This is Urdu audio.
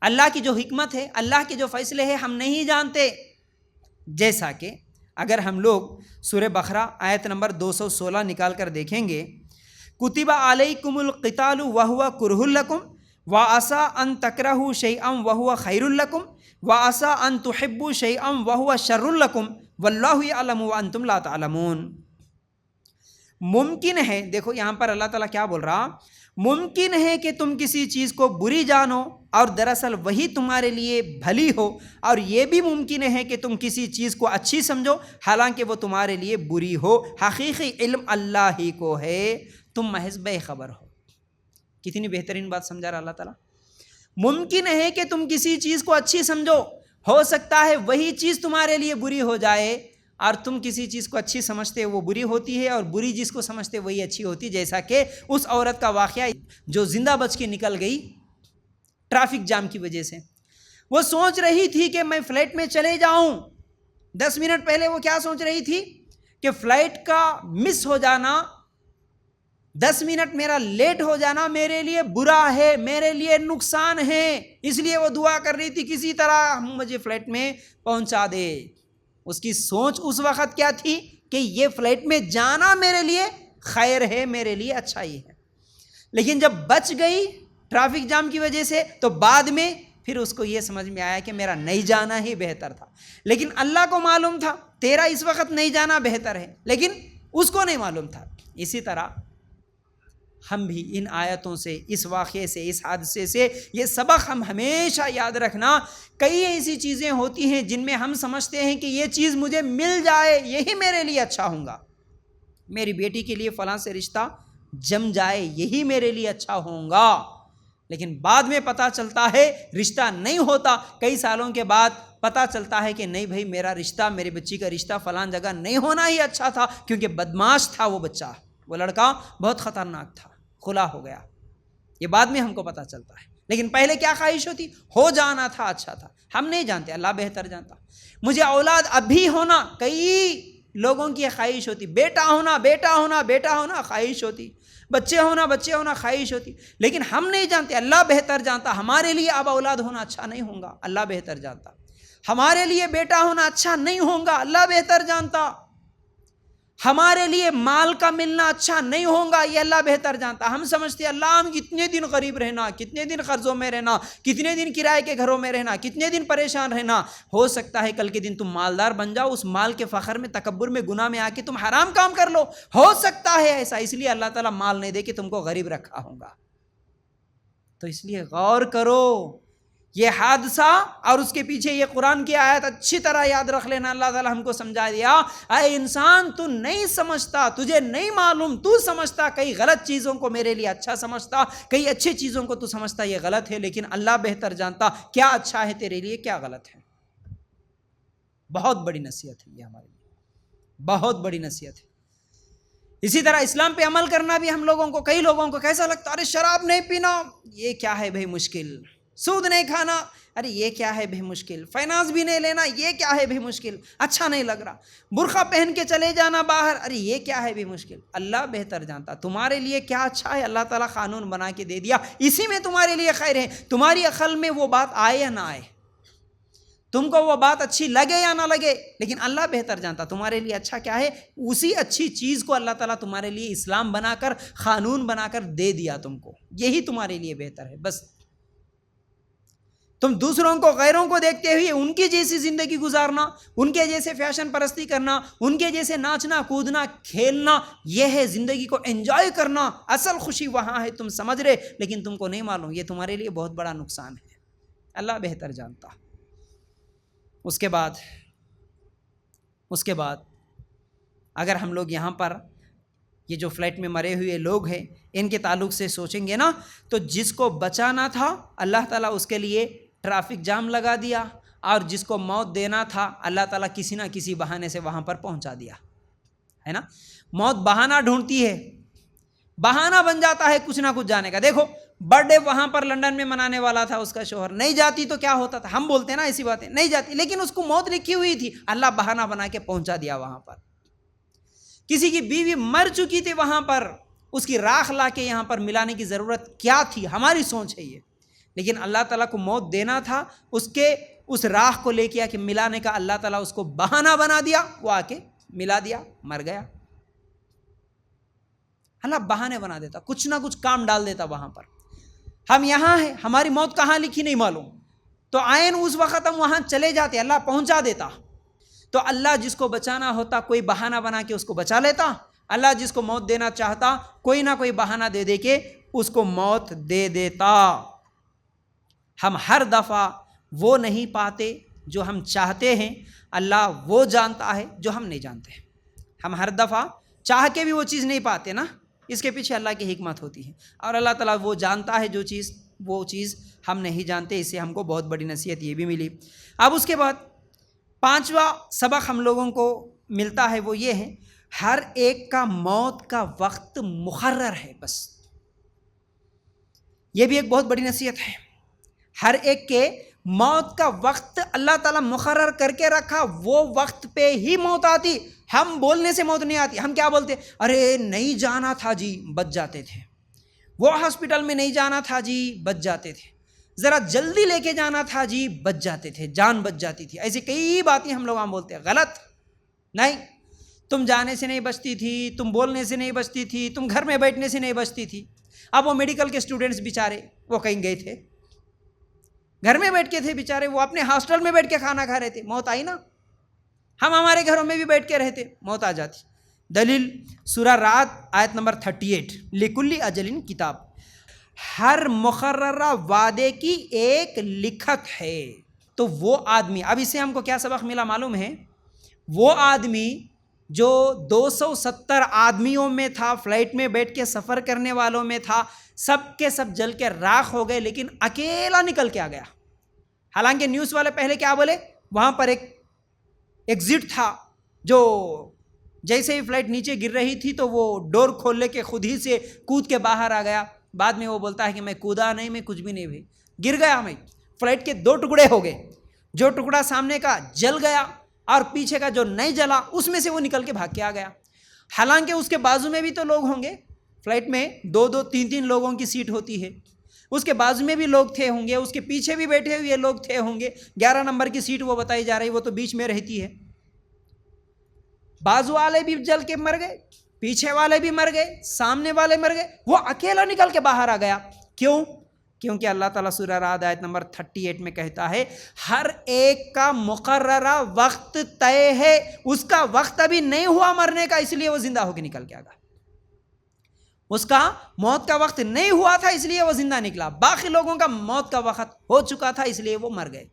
اللہ کی جو حکمت ہے، اللہ کے جو فیصلے ہیں ہم نہیں جانتے. جیسا کہ اگر ہم لوگ سورہ بقرہ آیت نمبر 216 نکال کر دیکھیں گے، کتب علیکم القتال وہو کرہ لکم وعسیٰ ان تکرہوا شیئا وہو خیر لکم وعسیٰ ان تحبوا شیئا وہو شر لکم واللہ یعلم وانتم لا تعلمون. ممکن ہے، دیکھو یہاں پر اللہ تعالیٰ کیا بول رہا، ممکن ہے کہ تم کسی چیز کو بری جانو اور دراصل وہی تمہارے لیے بھلی ہو، اور یہ بھی ممکن ہے کہ تم کسی چیز کو اچھی سمجھو حالانکہ وہ تمہارے لیے بری ہو. حقیقی علم اللہ ہی کو ہے، تم محض بے خبر ہو. کتنی بہترین بات سمجھا رہا اللہ تعالیٰ. ممکن ہے کہ تم کسی چیز کو اچھی سمجھو، ہو سکتا ہے وہی چیز تمہارے لیے بری ہو جائے، اور تم کسی چیز کو اچھی سمجھتے وہ بری ہوتی ہے، اور بری جس کو سمجھتے وہی اچھی ہوتی. جیسا کہ اس عورت کا واقعہ جو زندہ بچ کے نکل گئی ٹریفک جام کی وجہ سے. وہ سوچ رہی تھی کہ میں فلائٹ میں چلے جاؤں. 10 منٹ پہلے وہ کیا سوچ رہی تھی کہ فلائٹ کا مس ہو جانا، 10 منٹ میرا لیٹ ہو جانا میرے لیے برا ہے، میرے لیے نقصان ہے. اس لیے وہ دعا کر رہی تھی کسی طرح مجھے فلائٹ میں پہنچا دے. اس کی سوچ اس وقت کیا تھی کہ یہ فلائٹ میں جانا میرے لیے خیر ہے، میرے لیے اچھائی ہے. لیکن جب بچ گئی ٹریفک جام کی وجہ سے تو بعد میں پھر اس کو یہ سمجھ میں آیا کہ میرا نہیں جانا ہی بہتر تھا. لیکن اللہ کو معلوم تھا تیرا اس وقت نہیں جانا بہتر ہے، لیکن اس کو نہیں معلوم تھا. اسی طرح ہم بھی ان آیتوں سے، اس واقعے سے، اس حادثے سے یہ سبق ہم ہمیشہ یاد رکھنا. کئی ایسی چیزیں ہوتی ہیں جن میں ہم سمجھتے ہیں کہ یہ چیز مجھے مل جائے یہی میرے لیے اچھا ہوگا، میری بیٹی کے لیے فلاں سے رشتہ جم جائے یہی میرے لیے اچھا ہوگا. لیکن بعد میں پتہ چلتا ہے رشتہ نہیں ہوتا. کئی سالوں کے بعد پتہ چلتا ہے کہ نہیں بھائی، میرا رشتہ، میری بچی کا رشتہ فلاں جگہ نہیں ہونا ہی اچھا تھا، کیونکہ بدماش تھا وہ بچہ، وہ لڑکا بہت خطرناک تھا، کھلا ہو گیا. یہ بعد میں ہم کو پتہ چلتا ہے. لیکن پہلے کیا خواہش ہوتی؟ ہو جانا تھا، اچھا تھا. ہم نہیں جانتے، اللہ بہتر جانتا. مجھے اولاد ابھی ہونا، کئی لوگوں کی خواہش ہوتی، بیٹا ہونا، بیٹا ہونا، بیٹا ہونا خواہش ہوتی، بچے ہونا، بچے ہونا خواہش ہوتی. لیکن ہم نہیں جانتے، اللہ بہتر جانتا. ہمارے لیے اب اولاد ہونا اچھا نہیں ہوگا، اللہ بہتر جانتا. ہمارے لیے بیٹا ہونا اچھا نہیں ہوگا، اللہ بہتر جانتا. ہمارے لیے مال کا ملنا اچھا نہیں ہوگا، یہ اللہ بہتر جانتا. ہم سمجھتے اللہ ہم کتنے دن غریب رہنا، کتنے دن قرضوں میں رہنا، کتنے دن کرائے کے گھروں میں رہنا، کتنے دن پریشان رہنا. ہو سکتا ہے کل کے دن تم مالدار بن جاؤ، اس مال کے فخر میں، تکبر میں، گناہ میں آ کے تم حرام کام کر لو. ہو سکتا ہے ایسا، اس لیے اللہ تعالیٰ مال نہیں دے کے تم کو غریب رکھا ہوگا. تو اس لیے غور کرو. یہ حادثہ اور اس کے پیچھے یہ قرآن کی آیت اچھی طرح یاد رکھ لینا. اللہ تعالیٰ ہم کو سمجھا دیا، اے انسان تو نہیں سمجھتا، تجھے نہیں معلوم، تو سمجھتا کئی غلط چیزوں کو میرے لیے اچھا سمجھتا، کئی اچھی چیزوں کو تو سمجھتا یہ غلط ہے، لیکن اللہ بہتر جانتا کیا اچھا ہے تیرے لیے، کیا غلط ہے. بہت بڑی نصیحت ہے یہ ہمارے لیے، بہت بڑی نصیحت ہے. اسی طرح اسلام پہ عمل کرنا بھی ہم لوگوں کو، کئی لوگوں کو کیسا لگتا، ارے شراب نہیں پینا یہ کیا ہے بھائی مشکل، سود نہیں کھانا ارے یہ کیا ہے بھائی مشکل، فائنانس بھی نہیں لینا یہ کیا ہے بھائی مشکل، اچھا نہیں لگ رہا، برقع پہن کے چلے جانا باہر ارے یہ کیا ہے بھائی مشکل. اللہ بہتر جانتا تمہارے لیے کیا اچھا ہے. اللہ تعالیٰ قانون بنا کے دے دیا، اسی میں تمہارے لیے خیر ہے. تمہاری عقل میں وہ بات آئے یا نہ آئے، تم کو وہ بات اچھی لگے یا نہ لگے، لیکن اللہ بہتر جانتا تمہارے لیے اچھا کیا ہے. اسی اچھی چیز کو اللہ تعالیٰ تمہارے لیے اسلام بنا کر، قانون بنا کر دے دیا تم کو، یہی تمہارے لیے بہتر ہے. بس تم دوسروں کو، غیروں کو دیکھتے ہوئے ان کی جیسی زندگی گزارنا، ان کے جیسے فیشن پرستی کرنا، ان کے جیسے ناچنا، کودنا، کھیلنا، یہ ہے زندگی کو انجوائے کرنا. اصل خوشی وہاں ہے، تم سمجھ رہے لیکن تم کو نہیں معلوم، یہ تمہارے لیے بہت بڑا نقصان ہے. اللہ بہتر جانتا. اس کے بعد اگر ہم لوگ یہاں پر یہ جو فلائٹ میں مرے ہوئے لوگ ہیں ان کے تعلق سے سوچیں گے نا، تو جس کو بچانا تھا اللہ تعالیٰ اس کے لیے ٹریفک جام لگا دیا، اور جس کو موت دینا تھا اللہ تعالیٰ کسی نہ کسی بہانے سے وہاں پر پہنچا دیا ہے نا. موت بہانہ ڈھونڈتی ہے، بہانہ بن جاتا ہے کچھ نہ کچھ جانے کا. دیکھو برتھ ڈے وہاں پر لنڈن میں منانے والا تھا اس کا شوہر، نہیں جاتی تو کیا ہوتا تھا، ہم بولتے ہیں نا ایسی باتیں، نہیں جاتی، لیکن اس کو موت لکھی ہوئی تھی، اللہ بہانہ بنا کے پہنچا دیا وہاں پر. کسی کی بیوی مر چکی تھی وہاں پر، اس کی راکھ لا کے یہاں پر ملانے کی ضرورت کیا تھی. ہماری سوچ ہے یہ، لیکن اللہ تعالیٰ کو موت دینا تھا، اس راہ کو لے کے کہ ملانے کا اللہ تعالیٰ اس کو بہانہ بنا دیا، وہ آ کے ملا دیا، مر گیا۔ اللہ بہانے بنا دیتا، کچھ نہ کچھ کام ڈال دیتا وہاں پر۔ ہم یہاں ہیں، ہماری موت کہاں لکھی نہیں معلوم، تو آئین اس وقت ہم وہاں چلے جاتے، اللہ پہنچا دیتا۔ تو اللہ جس کو بچانا ہوتا کوئی بہانہ بنا کے اس کو بچا لیتا، اللہ جس کو موت دینا چاہتا کوئی نہ کوئی بہانہ دے کے اس کو موت دے دیتا۔ ہم ہر دفعہ وہ نہیں پاتے جو ہم چاہتے ہیں، اللہ وہ جانتا ہے جو ہم نہیں جانتے۔ ہم ہر دفعہ چاہ کے بھی وہ چیز نہیں پاتے نا، اس کے پیچھے اللہ کی حکمت ہوتی ہے، اور اللہ تعالیٰ وہ جانتا ہے وہ چیز ہم نہیں جانتے۔ اس سے ہم کو بہت بڑی نصیحت یہ بھی ملی۔ اب اس کے بعد 5واں سبق ہم لوگوں کو ملتا ہے، وہ یہ ہے ہر ایک کا موت کا وقت مقرر ہے۔ بس یہ بھی ایک بہت بڑی نصیحت ہے، ہر ایک کے موت کا وقت اللہ تعالیٰ مقرر کر کے رکھا، وہ وقت پہ ہی موت آتی۔ ہم بولنے سے موت نہیں آتی، ہم کیا بولتے، ارے نہیں جانا تھا جی، بچ جاتے تھے، وہ ہاسپٹل میں نہیں جانا تھا جی، بچ جاتے تھے، ذرا جلدی لے کے جانا تھا جی، بچ جاتے تھے، جان بچ جاتی تھی۔ ایسی کئی باتیں ہم لوگ عام بولتے ہیں، غلط نہیں۔ تم جانے سے نہیں بچتی تھی، تم بولنے سے نہیں بچتی تھی، تم گھر میں بیٹھنے سے نہیں بچتی تھی۔ اب وہ میڈیکل کے اسٹوڈنٹس بیچارے وہ کہیں گئے تھے، گھر میں بیٹھ کے تھے بیچارے، وہ اپنے ہاسٹل میں بیٹھ کے کھانا کھا رہے تھے، موت آئی نا۔ ہم ہمارے گھروں میں بھی بیٹھ کے رہتے، موت آ جاتی۔ دلیل سورہ رعد آیت نمبر 38، لکل اجل کتاب، ہر مقررہ وعدے کی ایک لکھت ہے۔ تو وہ آدمی، اب اس سے ہم کو کیا سبق ملا معلوم ہے، وہ آدمی جو 270 آدمیوں میں تھا، فلائٹ میں بیٹھ کے سفر کرنے والوں میں تھا، سب کے سب جل کے راکھ ہو گئے، لیکن اکیلا نکل کے آ گیا۔ حالانکہ نیوز والے پہلے کیا بولے، وہاں پر ایک ایگزٹ تھا، جو جیسے ہی فلائٹ نیچے گر رہی تھی تو وہ ڈور کھول لے کے خود ہی سے کود کے باہر آ گیا۔ بعد میں وہ بولتا ہے کہ میں کودا نہیں، میں کچھ بھی نہیں ہوئی، گر گیا میں۔ فلائٹ کے 2 ٹکڑے ہو گئے، جو ٹکڑا سامنے کا جل گیا اور پیچھے کا جو نہیں جلا اس میں سے وہ نکل کے بھاگ کے آ گیا۔ حالانکہ اس کے بازو میں بھی تو لوگ ہوں گے، فلائٹ میں 2-2 3-3 لوگوں کی سیٹ ہوتی ہے، اس کے بازو میں بھی لوگ تھے ہوں گے، اس کے پیچھے بھی بیٹھے ہوئے لوگ تھے ہوں گے۔ 11 نمبر کی سیٹ وہ بتائی جا رہی، وہ تو بیچ میں رہتی ہے۔ بازو والے بھی جل کے مر گئے، پیچھے والے بھی مر گئے، سامنے والے مر گئے، وہ اکیلا نکل کے باہر آ گیا۔ کیوں؟ کیونکہ اللہ تعالیٰ سورہ رعد آیت نمبر 38 میں کہتا ہے ہر ایک کا مقررہ وقت طے ہے، اس کا وقت ابھی نہیں ہوا مرنے کا، اس لیے وہ زندہ ہو کے نکل کے آ گیا۔ اس کا موت کا وقت نہیں ہوا تھا اس لیے وہ زندہ نکلا، باقی لوگوں کا موت کا وقت ہو چکا تھا اس لیے وہ مر گئے۔